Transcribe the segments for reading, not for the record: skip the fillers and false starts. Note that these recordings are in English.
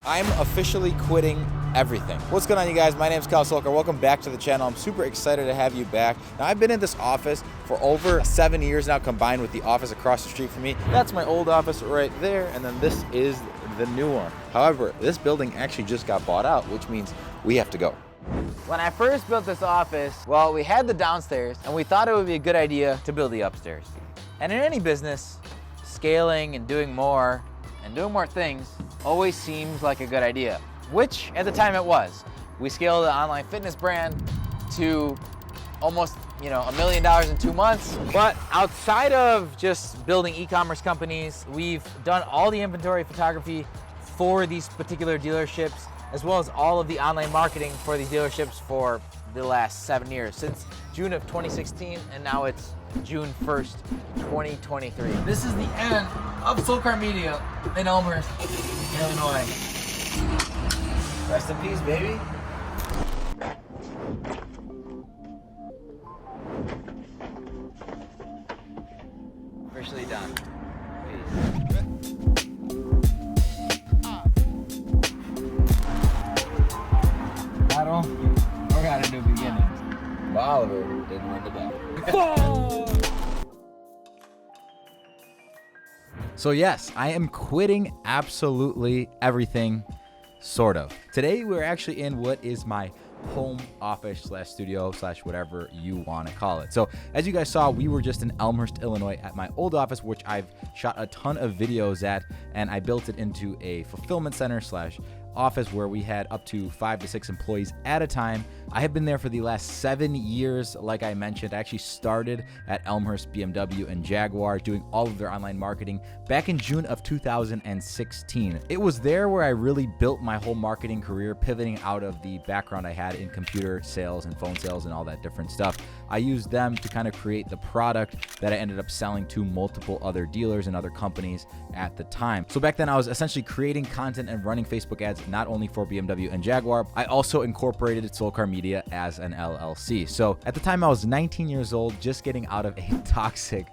I'm officially quitting everything. What's going on, you guys? My name is Kyle Solker. Welcome back to the channel. I'm super excited to have you back. Now, I've been in this office for over 7 years now, combined with the office across the street from me. That's my old office right there, and then this is the new one. However, this building actually just got bought out, which means we have to go. When I first built this office, well, we had the downstairs, and we thought it would be a good idea to build the upstairs. And in any business, scaling and doing more things always seems like a good idea, which at the time it was. We scaled an online fitness brand to almost, $1 million in 2 months. But outside of just building e-commerce companies, we've done all the inventory photography for these particular dealerships, as well as all of the online marketing for these dealerships for the last 7 years, since June of 2016, and now it's June 1st, 2023. This is the end of Soul Car Media in Elmhurst, Illinois. Rest in peace, baby. Officially done. Battle, or got a new beginning. Oliver didn't win the battle. So yes, I am quitting absolutely everything, sort of. Today we're actually in what is my home office slash studio slash whatever you want to call it. So as you guys saw, we were just in Elmhurst, Illinois at my old office, which I've shot a ton of videos at, and I built it into a fulfillment center slash office where we had up to 5 to 6 employees at a time. I have been there for the last 7 years. Like I mentioned, I actually started at Elmhurst BMW and Jaguar doing all of their online marketing back in June of 2016. It was there where I really built my whole marketing career, pivoting out of the background I had in computer sales and phone sales and all that different stuff. I used them to kind of create the product that I ended up selling to multiple other dealers and other companies at the time. So back then I was essentially creating content and running Facebook ads not only for BMW and Jaguar, I also incorporated Soul Car Media as an LLC. So at the time I was 19 years old, just getting out of a toxic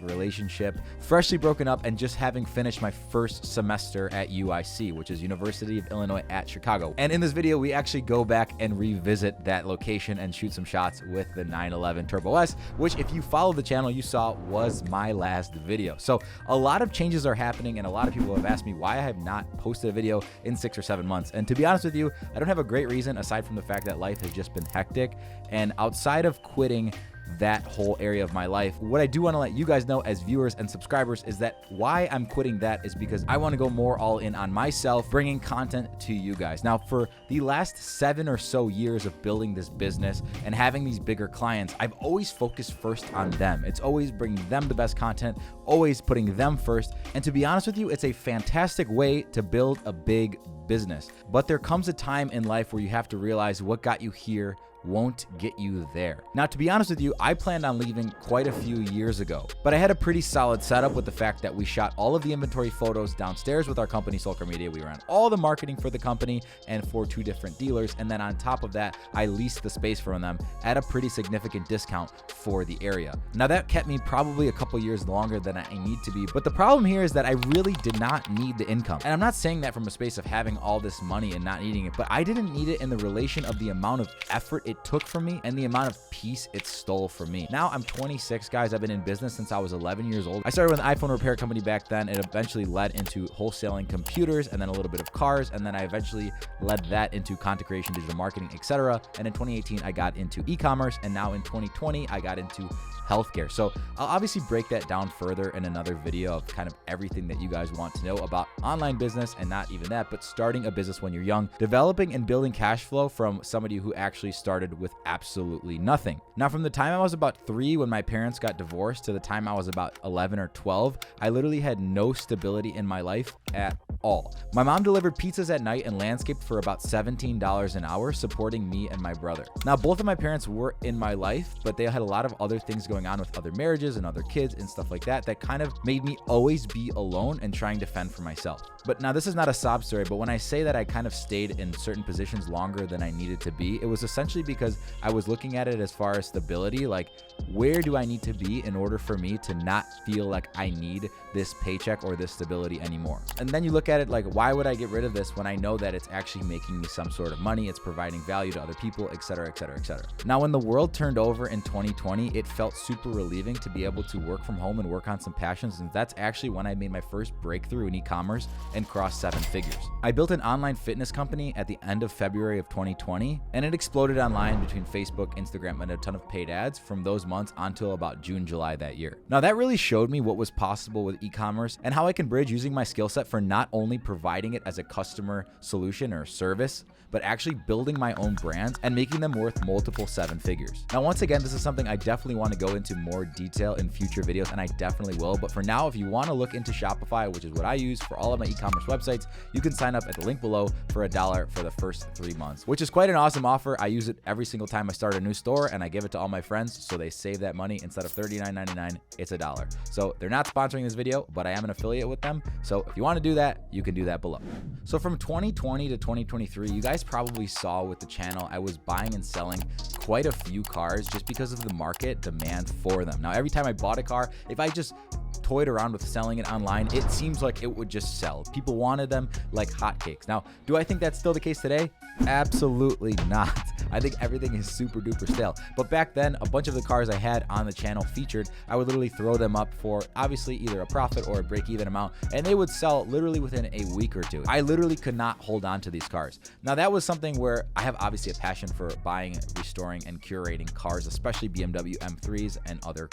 relationship, freshly broken up, and just having finished my first semester at UIC, which is University of Illinois at Chicago. And in this video, we actually go back and revisit that location and shoot some shots with the 911 Turbo S, which if you follow the channel, you saw was my last video. So a lot of changes are happening, and a lot of people have asked me why I have not posted a video in 6 or 7 months. And to be honest with you, I don't have a great reason aside from the fact that life has just been hectic. And outside of quitting that whole area of my life, what I do want to let you guys know as viewers and subscribers is that why I'm quitting that is because I want to go more all in on myself, bringing content to you guys. Now, for the last 7 or so years of building this business and having these bigger clients, I've always focused first on them. It's always bringing them the best content, always putting them first. And to be honest with you, it's a fantastic way to build a big business. But there comes a time in life where you have to realize what got you here won't get you there. Now, to be honest with you, I planned on leaving quite a few years ago, but I had a pretty solid setup with the fact that we shot all of the inventory photos downstairs with our company, Soul Car Media. We ran all the marketing for the company and for 2 different dealers. And then on top of that, I leased the space from them at a pretty significant discount for the area. Now, that kept me probably a couple years longer than I need to be. But the problem here is that I really did not need the income. And I'm not saying that from a space of having all this money and not needing it, but I didn't need it in the relation of the amount of effort it took from me and the amount of peace it stole from me. Now I'm 26, guys. I've been in business since I was 11 years old. I started with an iPhone repair company back then. It eventually led into wholesaling computers and then a little bit of cars. And then I eventually led that into content creation, digital marketing, etc. And in 2018, I got into e-commerce. And now in 2020, I got into healthcare. So I'll obviously break that down further in another video of kind of everything that you guys want to know about online business, and not even that, but starting a business when you're young, developing and building cash flow from somebody who actually started with absolutely nothing. Now, from the time I was about 3 when my parents got divorced to the time I was about 11 or 12, I literally had no stability in my life at all. My mom delivered pizzas at night and landscaped for about $17 an hour, supporting me and my brother. Now, both of my parents were in my life, but they had a lot of other things going on with other marriages and other kids and stuff like that, that kind of made me always be alone and trying to fend for myself. But now this is not a sob story, but when I say that I kind of stayed in certain positions longer than I needed to be, it was essentially because I was looking at it as far as stability, like where do I need to be in order for me to not feel like I need this paycheck or this stability anymore? And then you look at it like, why would I get rid of this when I know that it's actually making me some sort of money, it's providing value to other people, etc., etc., etc. Now, when the world turned over in 2020, it felt super relieving to be able to work from home and work on some passions, and that's actually when I made my first breakthrough in e-commerce and crossed 7 figures. I built an online fitness company at the end of February of 2020, and it exploded online between Facebook, Instagram, and a ton of paid ads from those months until about June, July that year. Now, that really showed me what was possible with e-commerce and how I can bridge using my skill set for not only providing it as a customer solution or service, but actually building my own brands and making them worth multiple 7 figures. Now, once again, this is something I definitely want to go into more detail in future videos, and I definitely will. But for now, if you want to look into Shopify, which is what I use for all of my e-commerce websites, you can sign up at the link below for $1 for the first 3 months, which is quite an awesome offer. I use it every single time I start a new store, and I give it to all my friends so they save that money. Instead of $39.99, it's $1. So they're not sponsoring this video, but I am an affiliate with them. So if you want to do that, you can do that below. So from 2020 to 2023, you guys probably saw with the channel, I was buying and selling quite a few cars just because of the market demand for them. Now, every time I bought a car, if I just toyed around with selling it online, it seems like it would just sell. People wanted them like hotcakes. Now, do I think that's still the case today? Absolutely not. I think everything is super duper stale. But back then, a bunch of the cars I had on the channel featured, I would literally throw them up for obviously either a profit or a break-even amount, and they would sell literally within a week or two. I literally could not hold on to these cars. Now, that was something where I have obviously a passion for buying, restoring, and curating cars, especially BMW M3s and other,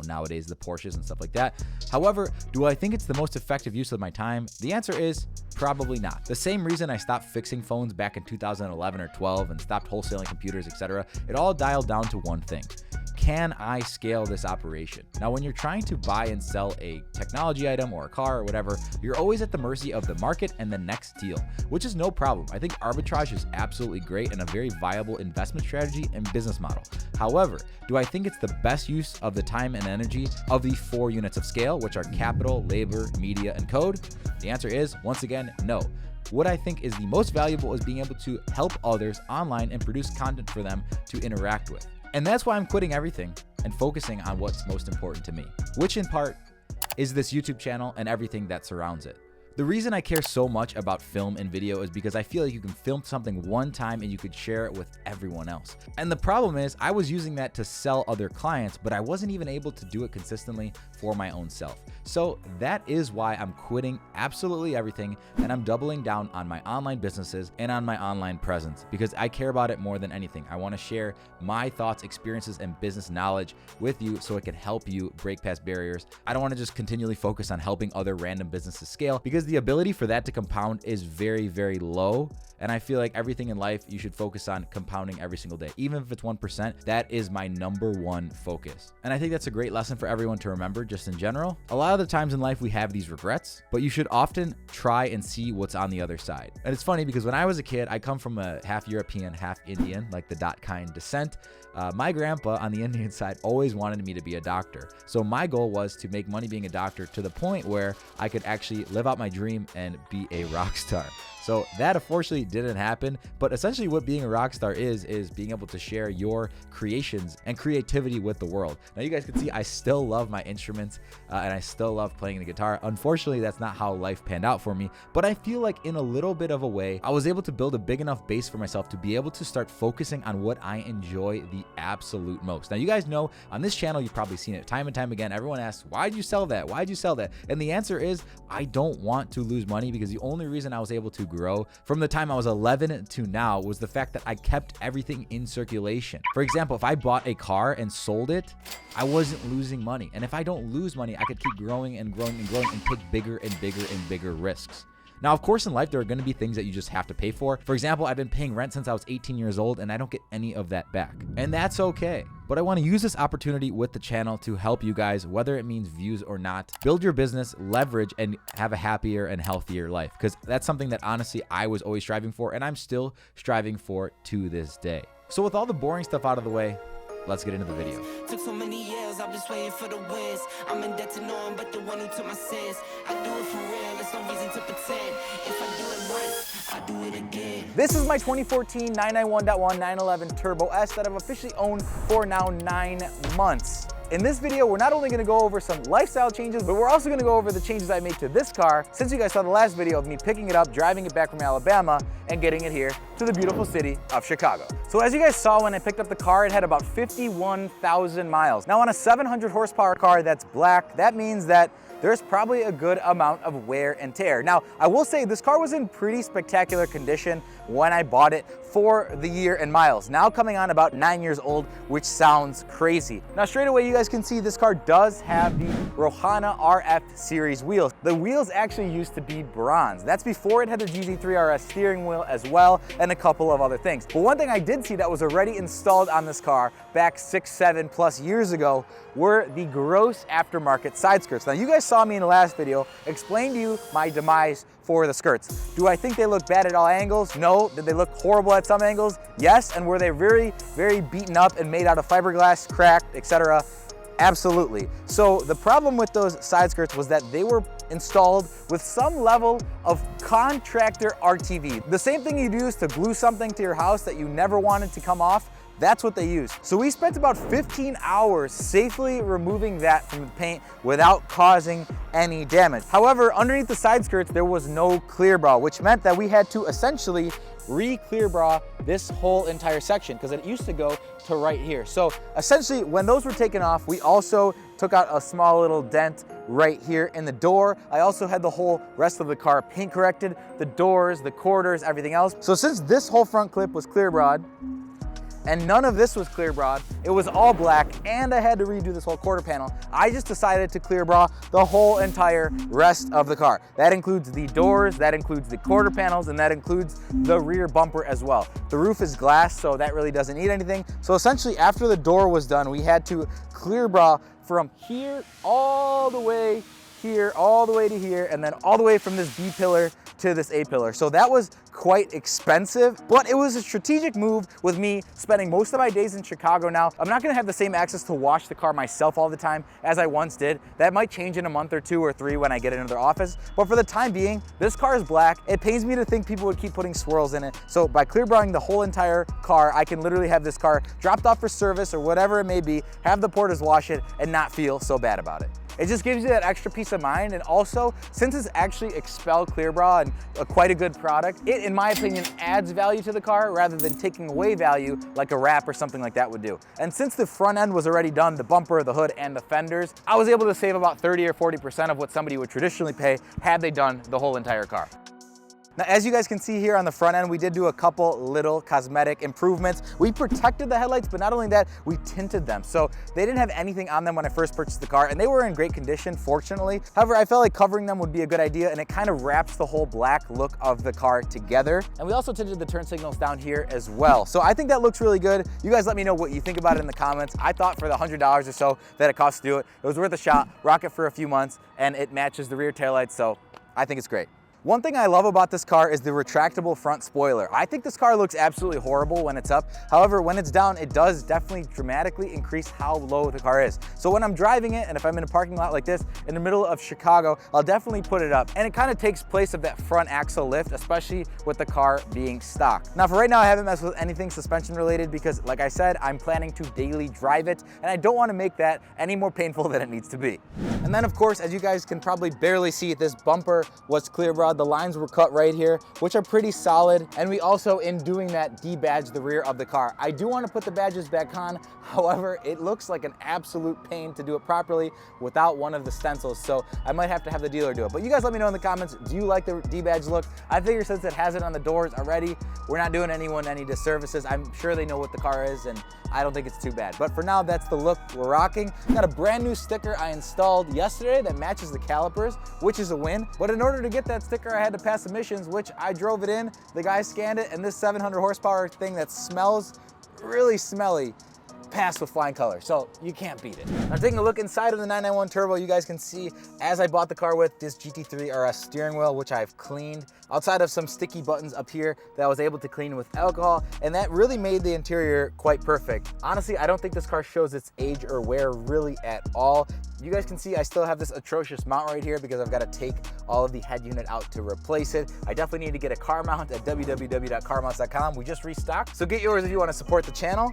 nowadays the Porsches and stuff like that. However, do I think it's the most effective use of my time? The answer is probably not. The same reason I stopped fixing phones back in 2011 or 12 and stopped wholesaling computers, etc., it all dialed down to one thing. Can I scale this operation? Now, when you're trying to buy and sell a technology item or a car or whatever, you're always at the mercy of the market and the next deal, which is no problem. I think arbitrage is absolutely great and a very viable investment strategy and business model. However, do I think it's the best use of the time and energy of the 4 units of scale, which are capital, labor, media, and code? The answer is, once again, no. What I think is the most valuable is being able to help others online and produce content for them to interact with. And that's why I'm quitting everything and focusing on what's most important to me, which in part is this YouTube channel and everything that surrounds it. The reason I care so much about film and video is because I feel like you can film something one time and you could share it with everyone else. And the problem is I was using that to sell other clients, but I wasn't even able to do it consistently for my own self. So that is why I'm quitting absolutely everything and I'm doubling down on my online businesses and on my online presence because I care about it more than anything. I want to share my thoughts, experiences, and business knowledge with you so it can help you break past barriers. I don't want to just continually focus on helping other random businesses scale because the ability for that to compound is very, very low. And I feel like everything in life, you should focus on compounding every single day. Even if it's 1%, that is my #1 focus. And I think that's a great lesson for everyone to remember just in general. A lot of the times in life we have these regrets, but you should often try and see what's on the other side. And it's funny because when I was a kid, I come from a half European, half Indian, like the dot kind descent. My grandpa on the Indian side always wanted me to be a doctor. So my goal was to make money being a doctor to the point where I could actually live out my dream and be a rock star. So that unfortunately didn't happen, but essentially what being a rock star is being able to share your creations and creativity with the world. Now you guys can see I still love my instruments and I still love playing the guitar. Unfortunately, that's not how life panned out for me, but I feel like in a little bit of a way, I was able to build a big enough base for myself to be able to start focusing on what I enjoy the absolute most. Now you guys know on this channel, you've probably seen it time and time again. Everyone asks, why'd you sell that? Why'd you sell that? And the answer is I don't want to lose money because the only reason I was able to grow from the time I was 11 to now was the fact that I kept everything in circulation. For example, if I bought a car and sold it, I wasn't losing money. And if I don't lose money, I could keep growing and growing and growing and take bigger and bigger and bigger risks. Now, of course, in life, there are going to be things that you just have to pay for. For example, I've been paying rent since I was 18 years old and I don't get any of that back. And that's okay. But I want to use this opportunity with the channel to help you guys, whether it means views or not, build your business, leverage, and have a happier and healthier life. Because that's something that honestly I was always striving for and I'm still striving for to this day. So with all the boring stuff out of the way, let's get into the video. Took so many years, I'm just waiting for the wins. I'm in debt to no one but the one who took my sins. I do it for real, there's no reason to pretend. If I do it once, I do it again. This is my 2014 991.1 911 Turbo S that I've officially owned for now 9 months. In this video, we're not only gonna go over some lifestyle changes, but we're also gonna go over the changes I made to this car since you guys saw the last video of me picking it up, driving it back from Alabama, and getting it here to the beautiful city of Chicago. So as you guys saw when I picked up the car, it had about 51,000 miles. Now on a 700 horsepower car that's black, that means that there's probably a good amount of wear and tear. Now, I will say this car was in pretty spectacular condition when I bought it for the year and miles. Now coming on about 9 years old, which sounds crazy. Now straight away you guys can see this car does have the Rohana RF series wheels. The wheels actually used to be bronze. That's before it had the GZ3 RS steering wheel as well, and a couple of other things. But one thing I did see that was already installed on this car back 6, 7 plus years ago were the gross aftermarket side skirts. Now you guys saw me in the last video explain to you my demise for the skirts. Do I think they look bad at all angles? No. Did they look horrible at some angles? Yes. And were they very, very beaten up and made out of fiberglass, cracked, etc.? Absolutely. So the problem with those side skirts was that they were installed with some level of contractor RTV. The same thing you'd use to glue something to your house that you never wanted to come off, that's what they use. So we spent about 15 hours safely removing that from the paint without causing any damage. However, underneath the side skirts, there was no clear bra, which meant that we had to essentially re-clear bra this whole entire section because it used to go to right here. So essentially when those were taken off, we also took out a small little dent right here in the door. I also had the whole rest of the car paint corrected, the doors, the quarters, everything else. So since this whole front clip was clear bra'd, and none of this was clear bra'd, it was all black, and I had to redo this whole quarter panel. I just decided to clear bra the whole entire rest of the car. That includes the doors, that includes the quarter panels, and that includes the rear bumper as well. The roof is glass, so that really doesn't need anything. So essentially, after the door was done, we had to clear bra from here all the way here, all the way to here, and then all the way from this B pillar to this A pillar. So that was quite expensive, but it was a strategic move with me spending most of my days in Chicago now. I'm not gonna have the same access to wash the car myself all the time as I once did. That might change in a month or 2 or 3 when I get into their office, but for the time being, this car is black. It pains me to think people would keep putting swirls in it. So by clear bra'ing the whole entire car, I can literally have this car dropped off for service or whatever it may be, have the porters wash it and not feel so bad about it. It just gives you that extra peace of mind, and also, since it's actually Expel Clear Bra and quite a good product, it, in my opinion, adds value to the car rather than taking away value like a wrap or something like that would do. And since the front end was already done, the bumper, the hood, and the fenders, I was able to save about 30 or 40% of what somebody would traditionally pay had they done the whole entire car. Now, as you guys can see here on the front end, we did do a couple little cosmetic improvements. We protected the headlights, but not only that, we tinted them. So they didn't have anything on them when I first purchased the car, and they were in great condition, fortunately. However, I felt like covering them would be a good idea, and it kind of wraps the whole black look of the car together. And we also tinted the turn signals down here as well. So I think that looks really good. You guys let me know what you think about it in the comments. I thought for the $100 or so that it cost to do it, it was worth a shot. Rock it for a few months, and it matches the rear taillights, so I think it's great. One thing I love about this car is the retractable front spoiler. I think this car looks absolutely horrible when it's up. However, when it's down, it does definitely dramatically increase how low the car is. So when I'm driving it, and if I'm in a parking lot like this, in the middle of Chicago, I'll definitely put it up. And it kind of takes place of that front axle lift, especially with the car being stock. Now for right now, I haven't messed with anything suspension related because like I said, I'm planning to daily drive it, and I don't want to make that any more painful than it needs to be. And then of course, as you guys can probably barely see, this bumper was clear bra. The lines were cut right here, which are pretty solid. And we also, in doing that, debadged the rear of the car. I do want to put the badges back on. However, it looks like an absolute pain to do it properly without one of the stencils. So I might have to have the dealer do it. But you guys let me know in the comments, do you like the debadge look? I figure since it has it on the doors already, we're not doing anyone any disservices. I'm sure they know what the car is, and I don't think it's too bad. But for now, that's the look we're rocking. Got a brand new sticker I installed yesterday that matches the calipers, which is a win. But in order to get that sticker, I had to pass emissions, which I drove it in. The guy scanned it, and this 700 horsepower thing that smells really smelly passed with flying colors, so you can't beat it. Now taking a look inside of the 991 Turbo, you guys can see as I bought the car with this GT3 RS steering wheel, which I've cleaned, outside of some sticky buttons up here that I was able to clean with alcohol, and that really made the interior quite perfect. Honestly, I don't think this car shows its age or wear really at all. You guys can see I still have this atrocious mount right here because I've got to take all of the head unit out to replace it. I definitely need to get a car mount at www.carmounts.com. We just restocked, so get yours if you want to support the channel.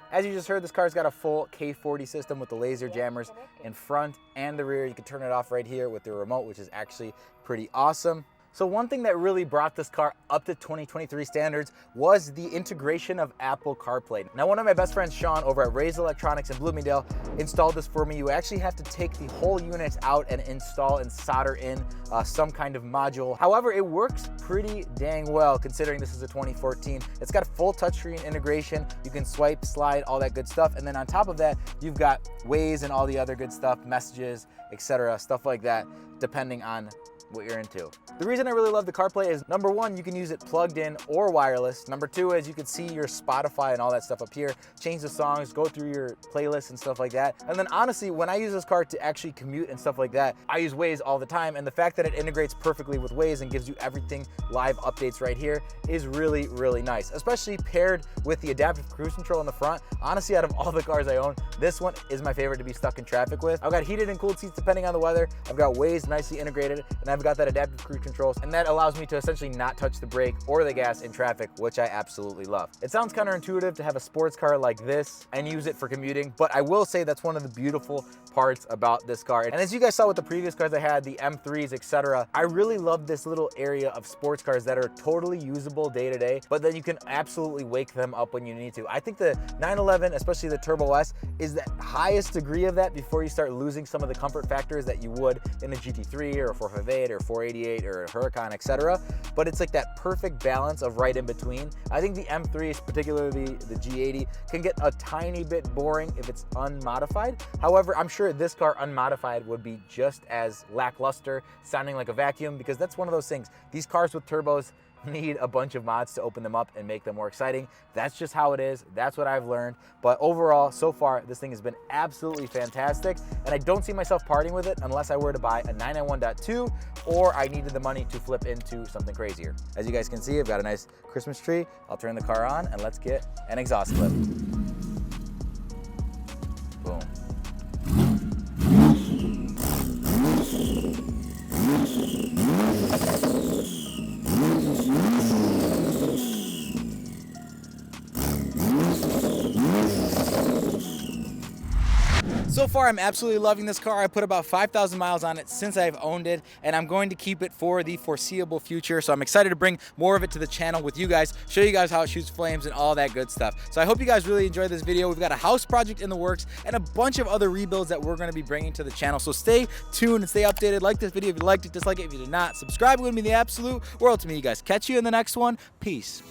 As you just heard, this car's got a full K40 system with the laser jammers in front and the rear. You can turn it off right here with the remote, which is actually pretty awesome. So one thing that really brought this car up to 2023 standards was the integration of Apple CarPlay. Now, one of my best friends, Sean, over at Raise Electronics in Bloomingdale, installed this for me. You actually have to take the whole unit out and install and solder in some kind of module. However, it works pretty dang well considering this is a 2014. It's got a full touchscreen integration. You can swipe, slide, all that good stuff. And then on top of that, you've got Waze and all the other good stuff, messages, etc., stuff like that, depending on what you're into. The reason I really love the CarPlay is, number one, you can use it plugged in or wireless. Number two is you can see your Spotify and all that stuff up here, change the songs, go through your playlists and stuff like that. And then honestly, when I use this car to actually commute and stuff like that, I use Waze all the time. And the fact that it integrates perfectly with Waze and gives you everything live updates right here is really, really nice, especially paired with the adaptive cruise control in the front. Honestly, out of all the cars I own, this one is my favorite to be stuck in traffic with. I've got heated and cooled seats depending on the weather. I've got Waze nicely integrated, and I've got that adaptive cruise controls, and that allows me to essentially not touch the brake or the gas in traffic, which I absolutely love. It sounds counterintuitive to have a sports car like this and use it for commuting, but I will say that's one of the beautiful parts about this car. And as you guys saw with the previous cars I had, the M3s, etc., I really love this little area of sports cars that are totally usable day to day, but then you can absolutely wake them up when you need to. I think the 911, especially the Turbo S, is the highest degree of that before you start losing some of the comfort factors that you would in a GT3 or a 458 or 488 or a Huracan, etc. But it's like that perfect balance of right in between. I think the M3s, particularly the G80, can get a tiny bit boring if it's unmodified. However, I'm sure this car unmodified would be just as lackluster, sounding like a vacuum, because that's one of those things. These cars with turbos need a bunch of mods to open them up and make them more exciting. That's just how it is. That's what I've learned. But overall, so far, this thing has been absolutely fantastic, and I don't see myself parting with it unless I were to buy a 991.2 or I needed the money to flip into something crazier. As you guys can see, I've got a nice Christmas tree. I'll turn the car on and let's get an exhaust clip. Boom. So far, I'm absolutely loving this car. I put about 5,000 miles on it since I've owned it, and I'm going to keep it for the foreseeable future. So I'm excited to bring more of it to the channel with you guys, show you guys how it shoots flames and all that good stuff. So I hope you guys really enjoyed this video. We've got a house project in the works and a bunch of other rebuilds that we're going to be bringing to the channel. So stay tuned and stay updated. Like this video if you liked it, dislike it if you did not. Subscribe, it would mean the absolute world to me, you guys. Catch you in the next one. Peace.